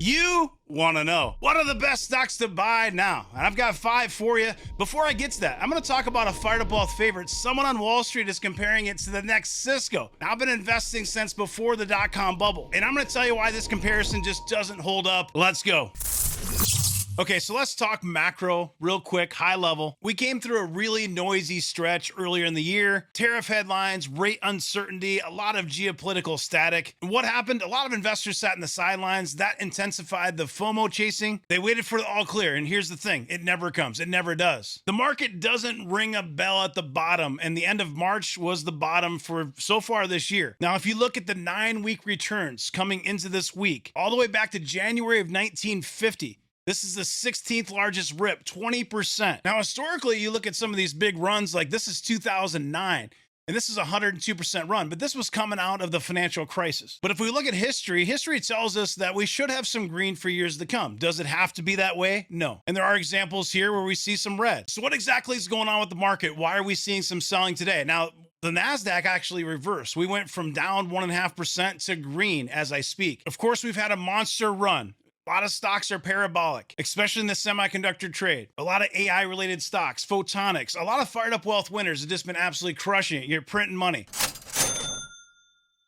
You want to know what are the best stocks to buy now? And I've got 5 for you. Before I get to that, I'm going to talk about a fired up wealth favorite. Someone on Wall Street is comparing it to the next Cisco. Now, I've been investing since before the dot-com bubble, and I'm going to tell you why this comparison just doesn't hold up. Let's go. Okay, so let's talk macro real quick, high level. We came through a really noisy stretch earlier in the year. Tariff headlines, rate uncertainty, a lot of geopolitical static. And what happened? A lot of investors sat in the sidelines. That intensified the FOMO chasing. They waited for the all clear. And here's the thing. It never comes. It never does. The market doesn't ring a bell at the bottom. And the end of March was the bottom for so far this year. Now, if you look at the 9-week returns coming into this week, all the way back to January of 1950, this is the 16th largest rip, 20%. Now, historically, you look at some of these big runs, like this is 2009, and this is a 102% run, but this was coming out of the financial crisis. But if we look at history tells us that we should have some green for years to come. Does it have to be that way? No. And there are examples here where we see some red. So what exactly is going on with the market? Why are we seeing some selling today? Now, the NASDAQ actually reversed. We went from down 1.5% to green as I speak. Of course, we've had a monster run. A lot of stocks are parabolic, especially in the semiconductor trade. A lot of AI-related stocks, photonics, a lot of fired up wealth winners have just been absolutely crushing it. You're printing money.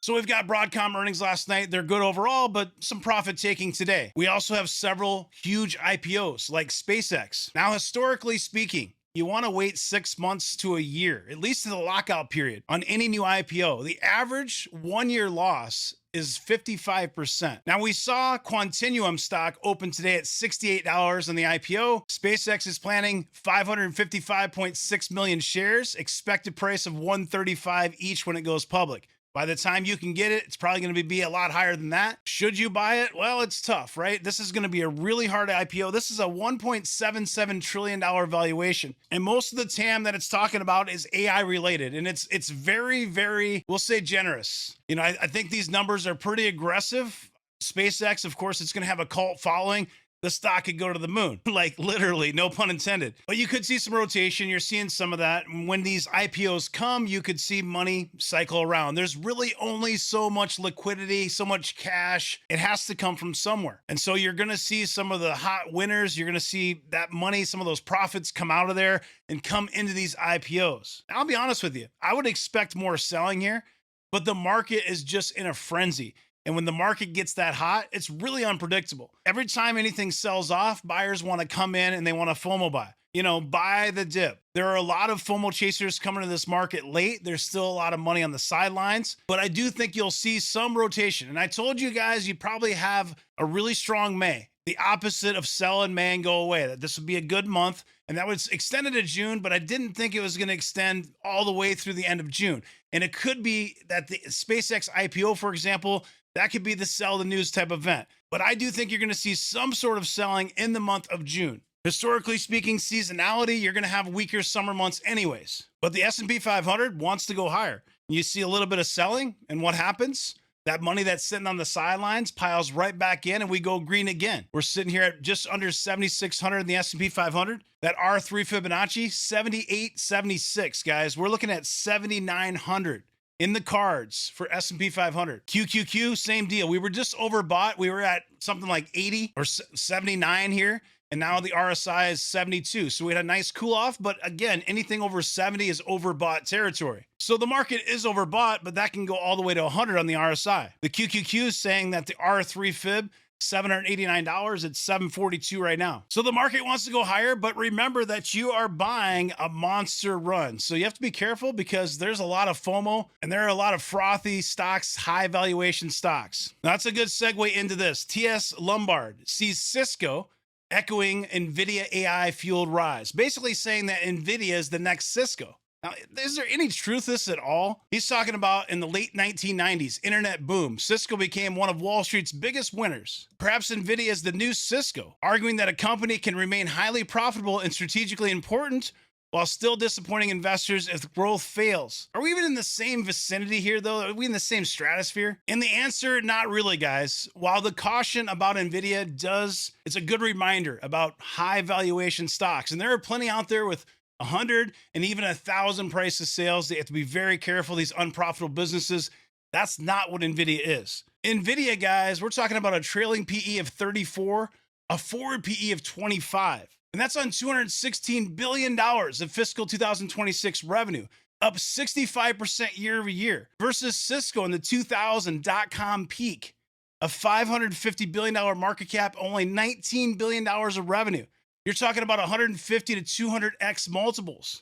So we've got Broadcom earnings last night. They're good overall, but some profit taking today. We also have several huge IPOs like SpaceX. Now, historically speaking, you want to wait 6 months to a year, at least to the lockout period, on any new IPO. The average 1-year loss is 55%. Now, we saw Quantinuum stock open today at $68 on the IPO. SpaceX is planning 555.6 million shares, expected price of $135 each when it goes public. By the time you can get it, it's probably going to be a lot higher than that. Should you buy it? Well, it's tough, right? This is going to be a really hard IPO. This is a $1.77 trillion valuation. And most of the TAM that it's talking about is AI related. And it's very, very, we'll say generous. You know, I think these numbers are pretty aggressive. SpaceX, of course, it's going to have a cult following. The stock could go to the moon, like literally, no pun intended. But you could see some rotation. You're seeing some of that. When these IPOs come, you could see money cycle around. There's really only so much liquidity, so much cash. It has to come from somewhere. And so you're going to see some of the hot winners. You're going to see that money, some of those profits come out of there and come into these IPOs. Now, I'll be honest with you. I would expect more selling here, but the market is just in a frenzy. And when the market gets that hot, it's really unpredictable. Every time anything sells off, buyers want to come in and they want to FOMO buy. You know, buy the dip. There are a lot of FOMO chasers coming to this market late. There's still a lot of money on the sidelines, but I do think you'll see some rotation. And I told you guys, you probably have a really strong May. The opposite of sell in May and go away. That this would be a good month, and that was extended to June, but I didn't think it was going to extend all the way through the end of June. And it could be that the SpaceX IPO, for example, that could be the sell the news type event. But I do think you're going to see some sort of selling in the month of June. Historically speaking, seasonality, you're going to have weaker summer months anyways. But the S&P 500 wants to go higher. You see a little bit of selling, and what happens? That money that's sitting on the sidelines piles right back in and we go green again. We're sitting here at just under 7,600 in the S&P 500. That R3 Fibonacci, 78.76, guys. We're looking at 7,900 in the cards for S&P 500. QQQ, same deal. We were just overbought. We were at something like 80 or 79 here. And now the RSI is 72. So we had a nice cool off. But again, anything over 70 is overbought territory. So the market is overbought, but that can go all the way to 100 on the RSI. The QQQ is saying that the R3 Fib, $789, it's $742 right now. So the market wants to go higher, but remember that you are buying a monster run. So you have to be careful because there's a lot of FOMO and there are a lot of frothy stocks, high valuation stocks. Now, that's a good segue into this. TS Lombard sees Cisco echoing Nvidia AI fueled rise, basically saying that Nvidia is the next Cisco. Now, is there any truth to this at all? He's talking about in the late 1990s, internet boom. Cisco became one of Wall Street's biggest winners. Perhaps Nvidia is the new Cisco, arguing that a company can remain highly profitable and strategically important while still disappointing investors if growth fails. Are we even in the same vicinity here, though? Are we in the same stratosphere? And the answer, not really, guys. While the caution about Nvidia it's a good reminder about high valuation stocks. And there are plenty out there with 100 and even 1,000 price of sales. They have to be very careful. These unprofitable businesses, that's not what Nvidia is. Nvidia, guys, we're talking about a trailing PE of 34, a forward PE of 25. And that's on $216 billion of fiscal 2026 revenue, up 65% year over year, versus Cisco in the 2000 dot-com peak, a $550 billion market cap, only $19 billion of revenue. You're talking about 150 to 200x multiples.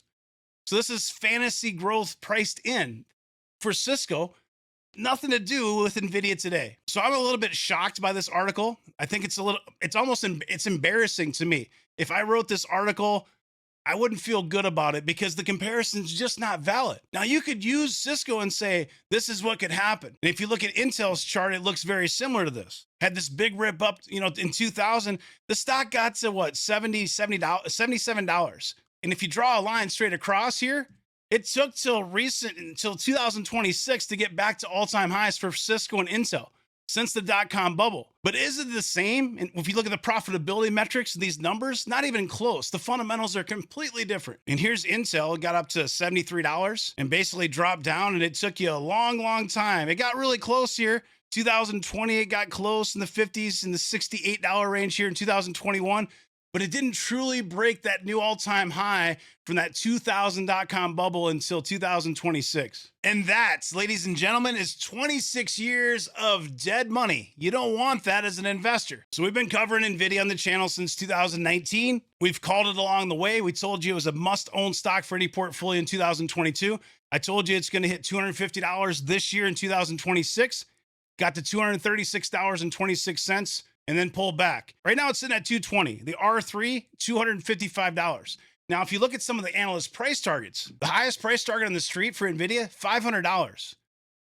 So this is fantasy growth priced in. For Cisco, nothing to do with Nvidia today. So I'm a little bit shocked by this article. I think it's embarrassing to me. If I wrote this article, I wouldn't feel good about it because the comparison's just not valid. Now, you could use Cisco and say, this is what could happen. And if you look at Intel's chart, it looks very similar to this. Had this big rip up, in 2000, the stock got to what, $77. And if you draw a line straight across here, it took until 2026 to get back to all-time highs for Cisco and Intel since the dot-com bubble. But is it the same? And if you look at the profitability metrics, these numbers, not even close. The fundamentals are completely different. And here's Intel, it got up to $73 and basically dropped down, and it took you a long, long time. It got really close here. 2020, it got close in the 50s, in the $68 range here in 2021. But it didn't truly break that new all-time high from that 2000 dot-com bubble until 2026. And that, ladies and gentlemen, is 26 years of dead money. You don't want that as an investor. So we've been covering Nvidia on the channel since 2019. We've called it along the way. We told you it was a must-own stock for any portfolio in 2022. I told you it's going to hit $250 this year in 2026. Got to $236.26. And then pull back. Right now it's sitting at 220. The R3, $255. Now, if you look at some of the analyst price targets, the highest price target on the street for Nvidia, $500.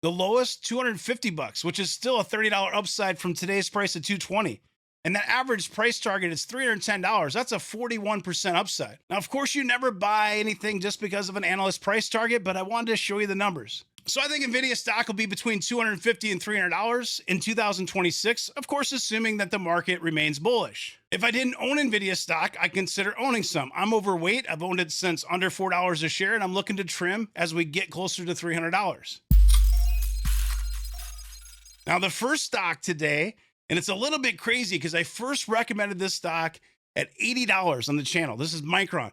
The lowest, $250, which is still a $30 upside from today's price of 220. And that average price target is $310. That's a 41% upside. Now, of course, you never buy anything just because of an analyst price target, but I wanted to show you the numbers. So I think Nvidia stock will be between $250 and $300 in 2026, of course, assuming that the market remains bullish. If I didn't own Nvidia stock, I consider owning some. I'm overweight. I've owned it since under $4 a share, and I'm looking to trim as we get closer to $300. Now, the first stock today, and it's a little bit crazy because I first recommended this stock at $80 on the channel. This is Micron.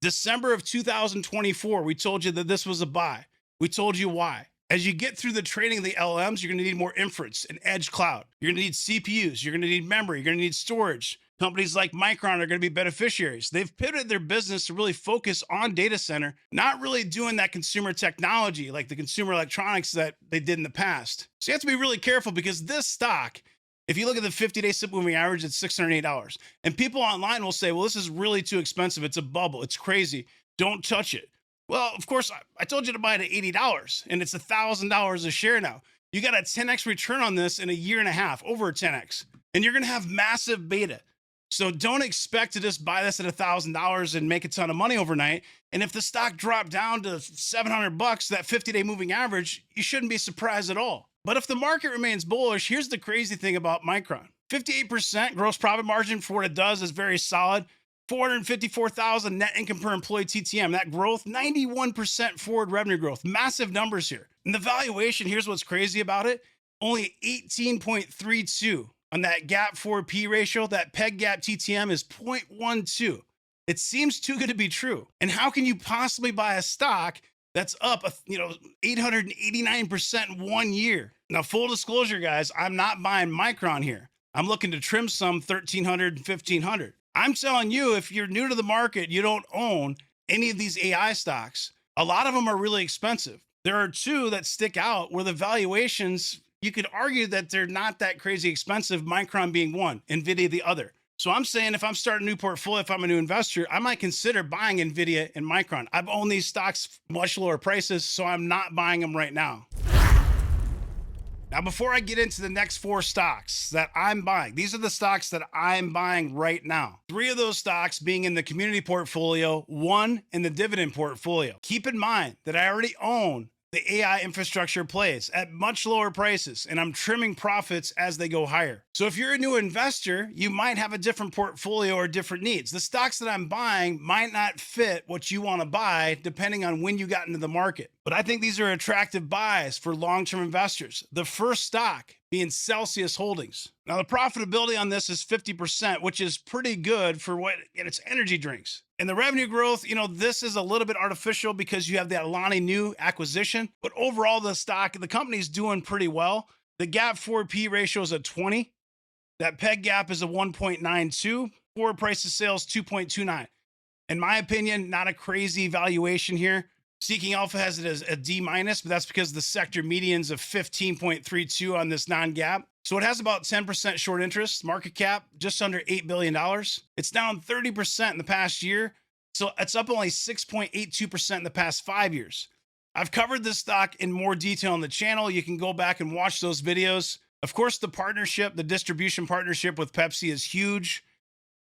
December of 2024, we told you that this was a buy. We told you why. As you get through the trading of the LLMs, you're going to need more inference and edge cloud. You're going to need CPUs. You're going to need memory. You're going to need storage. Companies like Micron are going to be beneficiaries. They've pivoted their business to really focus on data center, not really doing that consumer technology like the consumer electronics that they did in the past. So you have to be really careful because this stock, if you look at the 50-day simple moving average, it's $608. And people online will say, well, this is really too expensive. It's a bubble. It's crazy. Don't touch it. Well, of course, I told you to buy it at $80, and it's $1,000 a share now. You got a 10x return on this in a year and a half, over a 10x, and you're going to have massive beta. So don't expect to just buy this at $1,000 and make a ton of money overnight. And if the stock dropped down to $700, that 50-day moving average, you shouldn't be surprised at all. But if the market remains bullish, here's the crazy thing about Micron. 58% gross profit margin for what it does is very solid. 454,000 net income per employee TTM. That growth, 91% forward revenue growth. Massive numbers here. And the valuation, here's what's crazy about it. Only 18.32 on that gap forward P ratio. That peg gap TTM is 0.12. It seems too good to be true. And how can you possibly buy a stock that's up, 889% in 1 year? Now, full disclosure, guys, I'm not buying Micron here. I'm looking to trim some 1,300 and 1,500. I'm telling you, if you're new to the market, you don't own any of these AI stocks. A lot of them are really expensive. There are two that stick out where the valuations, you could argue that they're not that crazy expensive, Micron being one, Nvidia the other. So I'm saying if I'm starting a new portfolio, if I'm a new investor, I might consider buying Nvidia and Micron. I've owned these stocks much lower prices, so I'm not buying them right now. Now, before I get into the next 4 stocks that I'm buying, these are the stocks that I'm buying right now. 3 of those stocks being in the community portfolio, 1 in the dividend portfolio. Keep in mind that I already own the AI infrastructure plays at much lower prices, and I'm trimming profits as they go higher. So if you're a new investor, you might have a different portfolio or different needs. The stocks that I'm buying might not fit what you want to buy depending on when you got into the market. But I think these are attractive buys for long-term investors. The first stock being Celsius Holdings. Now, the profitability on this is 50%, which is pretty good for what, and it's energy drinks. And the revenue growth, this is a little bit artificial because you have the Alani Nu acquisition, but overall the company's doing pretty well. The gap forward P ratio is at 20. That peg gap is a 1.92. Forward price to sales 2.29. In my opinion, not a crazy valuation here. Seeking Alpha has it as a D-, but that's because the sector median's of 15.32 on this non-gap. So it has about 10% short interest, market cap just under $8 billion. It's down 30% in the past year. So it's up only 6.82% in the past 5 years. I've covered this stock in more detail on the channel. You can go back and watch those videos. Of course, the distribution partnership with Pepsi is huge.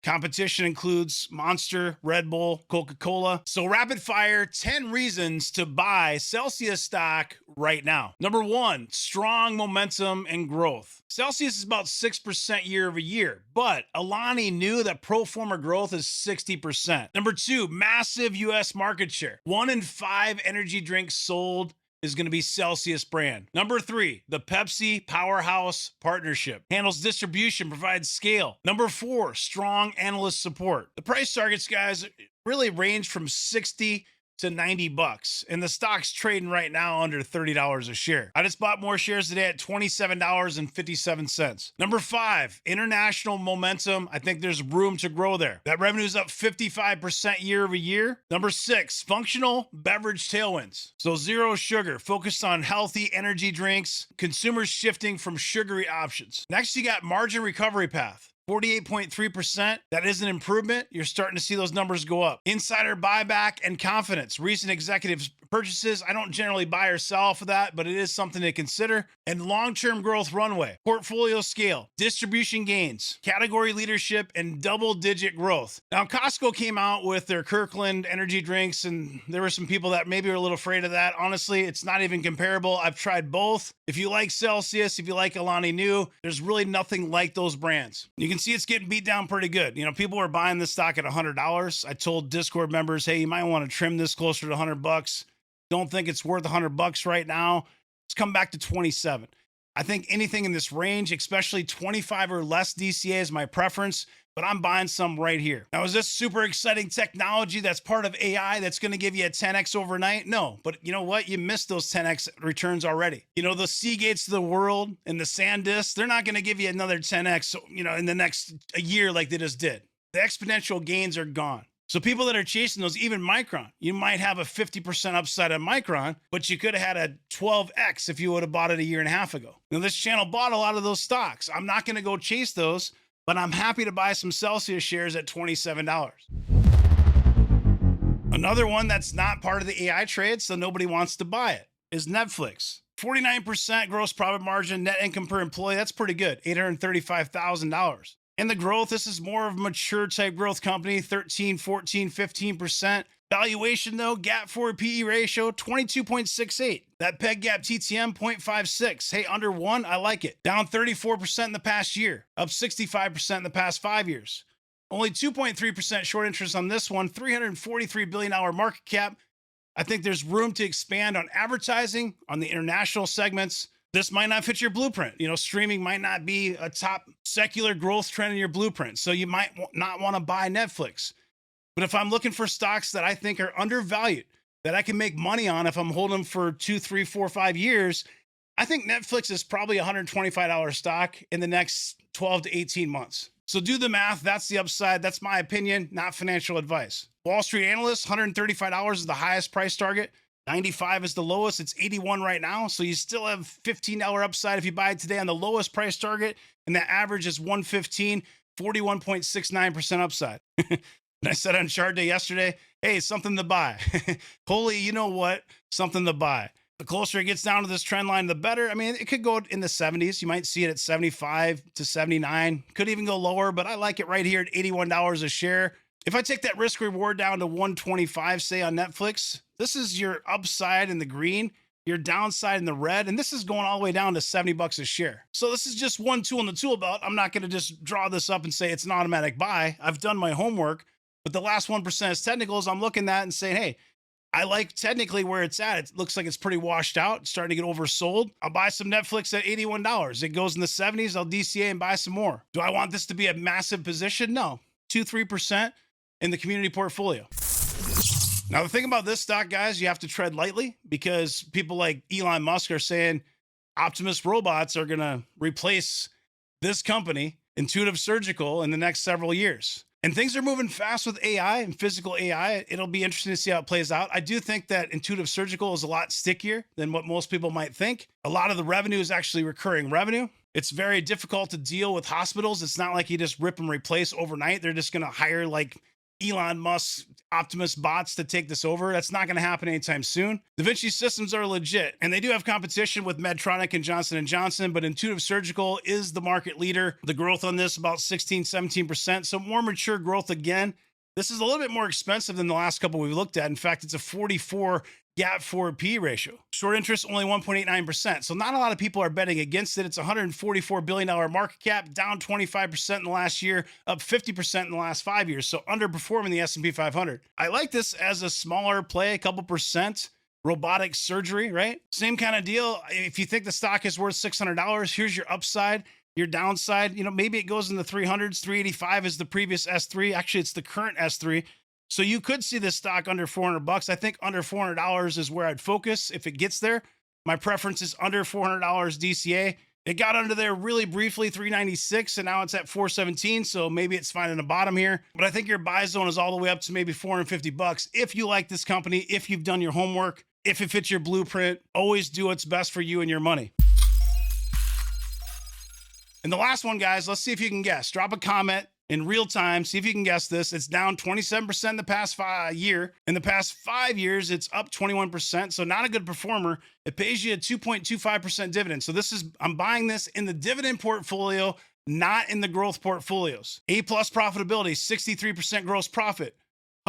Competition includes Monster, Red Bull, Coca-Cola. So rapid fire, 10 reasons to buy Celsius stock right now. Number 1, strong momentum and growth. Celsius is about 6% year over year, but Alani knew that pro forma growth is 60%. Number 2, massive US market share. 1 in 5 energy drinks sold is going to be Celsius brand. Number 3, the Pepsi Powerhouse Partnership. Handles distribution, provides scale. Number 4, strong analyst support. The price targets, guys, really range from 60 to 90 bucks. And the stock's trading right now under $30 a share. I just bought more shares today at $27.57. Number 5, international momentum. I think there's room to grow there. That revenue is up 55% year over year. Number 6, functional beverage tailwinds. So zero sugar, focused on healthy energy drinks, consumers shifting from sugary options. Next, you got margin recovery path. 48.3%. That is an improvement. You're starting to see those numbers go up. Insider buyback and confidence. Recent executive purchases. I don't generally buy or sell off of that, but it is something to consider. And long-term growth runway. Portfolio scale. Distribution gains. Category leadership and double-digit growth. Now, Costco came out with their Kirkland energy drinks, and there were some people that maybe were a little afraid of that. Honestly, it's not even comparable. I've tried both. If you like Celsius, if you like Alani Nu, there's really nothing like those brands. You can see it's getting beat down pretty good. People are buying this stock at $100. I told Discord members, hey, you might want to trim this closer to 100 bucks. Don't think it's worth 100 bucks right now. Let's come back to 27. I think anything in this range, especially 25 or less DCA is my preference, but I'm buying some right here. Now, is this super exciting technology that's part of AI that's going to give you a 10x overnight? No, but you know what? You missed those 10x returns already. The Seagates of the world and the SanDisk, they're not going to give you another 10x, in the next a year like they just did. The exponential gains are gone. So people that are chasing those, even Micron, you might have a 50% upside on Micron, but you could have had a 12x if you would have bought it a year and a half ago. Now, this channel bought a lot of those stocks. I'm not going to go chase those, but I'm happy to buy some Celsius shares at $27. Another one that's not part of the AI trade, so nobody wants to buy it, is Netflix. 49% gross profit margin, net income per employee. That's pretty good, $835,000. And the growth, this is more of a mature type growth company, 13, 14, 15%. Valuation though, gap forward PE ratio, 22.68. That peg gap TTM, 0.56. Hey, under 1, I like it. Down 34% in the past year, up 65% in the past 5 years. Only 2.3% short interest on this one, $343 billion market cap. I think there's room to expand on advertising, on the international segments. This might not fit your blueprint. Streaming might not be a top secular growth trend in your blueprint. So you might not want to buy Netflix. But if I'm looking for stocks that I think are undervalued, that I can make money on if I'm holding them for 2, 3, 4, 5 years, I think Netflix is probably a $125 stock in the next 12 to 18 months. So do the math. That's the upside. That's my opinion, not financial advice. Wall Street analysts, $135 is the highest price target. 95 is the lowest. It's 81 right now. So you still have $15 upside if you buy it today on the lowest price target. And that average is 115, 41.69% upside. And I said on chart day yesterday, hey, something to buy. Holy, you know what? Something to buy. The closer it gets down to this trend line, the better. I mean, it could go in the 70s. You might see it at 75 to 79. Could even go lower, but I like it right here at $81 a share. If I take that risk reward down to 125, say on Netflix, this is your upside in the green, your downside in the red, and this is going all the way down to 70 bucks a share. So this is just one tool in the tool belt. I'm not going to just draw this up and say it's an automatic buy. I've done my homework, but the last 1% is technicals. I'm looking at and saying, hey, I like technically where it's at. It looks like it's pretty washed out, starting to get oversold. I'll buy some Netflix at $81. It goes in the 70s. I'll DCA and buy some more. Do I want this to be a massive position? No. 2-3% in the community portfolio. Now, the thing about this stock, guys, you have to tread lightly because people like Elon Musk are saying Optimus robots are going to replace this company, Intuitive Surgical, in the next several years. And things are moving fast with AI and physical AI. It'll be interesting to see how it plays out. I do think that Intuitive Surgical is a lot stickier than what most people might think. A lot of the revenue is actually recurring revenue. It's very difficult to deal with hospitals. It's not like you just rip and replace overnight. They're just going to hire like Elon Musk Optimus bots to take this over. That's not going to happen anytime soon. Da Vinci systems are legit, and they do have competition with Medtronic and Johnson & Johnson, but Intuitive Surgical is the market leader. The growth on this about 16-17%, so more mature growth again. This is a little bit more expensive than the last couple we've looked at. In fact, it's a 44 gap forward P ratio. Short interest only 1.89%. So not a lot of people are betting against it. It's a $144 billion market cap, down 25% in the last year, up 50% in the last 5 years. So underperforming the S&P 500. I like this as a smaller play, a couple percent. Robotic surgery, right? Same kind of deal. If you think the stock is worth $600, here's your upside. Your downside, maybe it goes in the 300s. 385 is the previous S3. Actually, it's the current S3. So you could see this stock under $400. I think under $400 is where I'd focus if it gets there. My preference is under $400 DCA. It got under there really briefly, 396, and now it's at 417. So maybe it's finding a bottom here. But I think your buy zone is all the way up to maybe $450 if you like this company, if you've done your homework, if it fits your blueprint. Always do what's best for you and your money. And the last one, guys, let's see if you can guess. Drop a comment in real time. See if you can guess this. It's down 27% in the past year. In the past 5 years, it's up 21%. So not a good performer. It pays you a 2.25% dividend. So I'm buying this in the dividend portfolio, not in the growth portfolios. A+ profitability, 63% gross profit.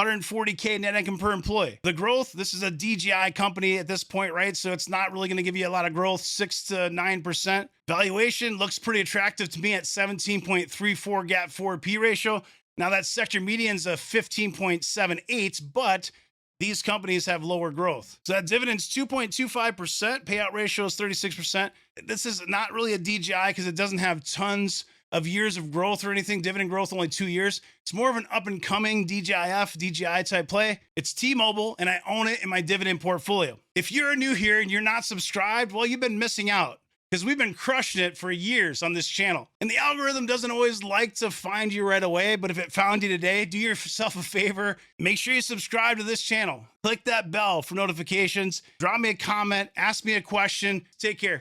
140K net income per employee. The growth, this is a DGI company at this point, right? So it's not really going to give you a lot of growth, 6 to 9%. Valuation looks pretty attractive to me at 17.34 gap forward P ratio. Now that sector median's a 15.78, but these companies have lower growth. So that dividend's 2.25%, payout ratio is 36%. This is not really a DGI because it doesn't have tons of years of growth or anything. Dividend growth only 2 years. It's more of an up and coming DGI type play. It's T-Mobile and I own it in my dividend portfolio. If you're new here and you're not subscribed, well, you've been missing out because we've been crushing it for years on this channel. And the algorithm doesn't always like to find you right away, but if it found you today, do yourself a favor. Make sure you subscribe to this channel. Click that bell for notifications. Drop me a comment. Ask me a question. Take care.